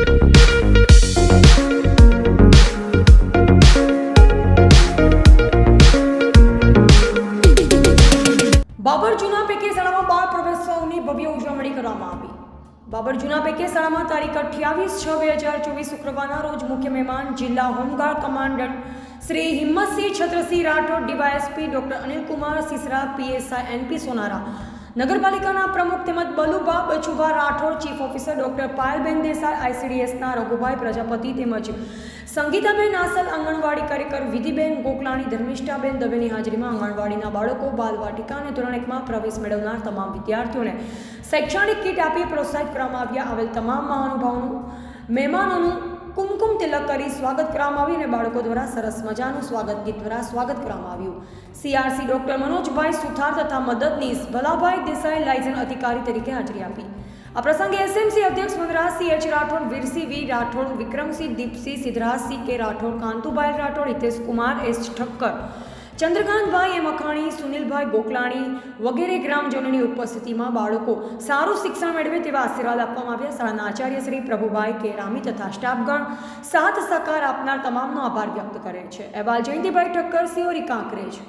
બાબર જૂના પૈકી શાળામાં બાળ પ્રવેશોત્સવની ભવ્ય ઉજવણી કરવામાં આવી। બાબર જૂના પૈકી શાળામાં તારીખ 28/6/2024 શુક્રવારના રોજ મુખ્ય મહેમાન જિલ્લા home guard commandant Shri Himmatsinh Chhatrasinh Rathod, DYSP doctor Anilkumar Sisara, PSI NP Sonara, નગરપાલિકાના પ્રમુખ તેમજ Balubha Bachubha Rathod, chief officer doctor Payalben Desai, આઈસીડીએસના રઘુભાઈ પ્રજાપતિ તેમજ સંગીતાબેન આસલ, આંગણવાડી કાર્યકર વિધિબેન ગોકલાણી, ધર્મિષ્ઠાબેન દવેની હાજરીમાં આંગણવાડીના બાળકો, બાલવાટિકા અને ધોરણ 1માં પ્રવેશ મેળવનાર તમામ વિદ્યાર્થીઓને શૈક્ષણિક કીટ આપી પ્રોત્સાહિત કરવામાં આવ્યા। આવેલ તમામ મહેમાનોનું કુમકુમ તિલક કરી સ્વાગત કરવામાં આવ્યું અને બાળકો દ્વારા સરસ મજાનું સ્વાગત ગીત દ્વારા સ્વાગત કરવામાં આવ્યું। સીઆરસી ડોક્ટર મનોજભાઈ સુથાર તથા મદદનીશ ભલાભાઈ દેસાઈ લાયઝન અધિકારી તરીકે હાજરી આપી। આ પ્રસંગે એસએમસી અધ્યક્ષ વનરાજસિંહ એચ રાઠોડ, વીરસિંહ વી રાઠોડ, વિક્રમસિંહ, દીપસિંહ, સિદ્ધરાજસિંહ કે રાઠોડ, કાંતુભાઈ રાઠોડ, હિતેશ કુમાર એસ ઠક્કર, ચંદ્રકાંતભાઈ એમ અખાણી, સુનિલભાઈ ગોકલાણી વગેરે ગ્રામજનોની ઉપસ્થિતિમાં બાળકો સારું શિક્ષણ મેળવે તેવા આશીર્વાદ આપવામાં આવ્યા। શાળાના આચાર્ય શ્રી પ્રભુભાઈ કે રામી તથા સ્ટાફગણ સાથ સહકાર આપનાર તમામનો આભાર વ્યક્ત કરે છે। અહેવાલ જયંતિભાઈ ઠક્કર, સિયોરી કાંકરેજ।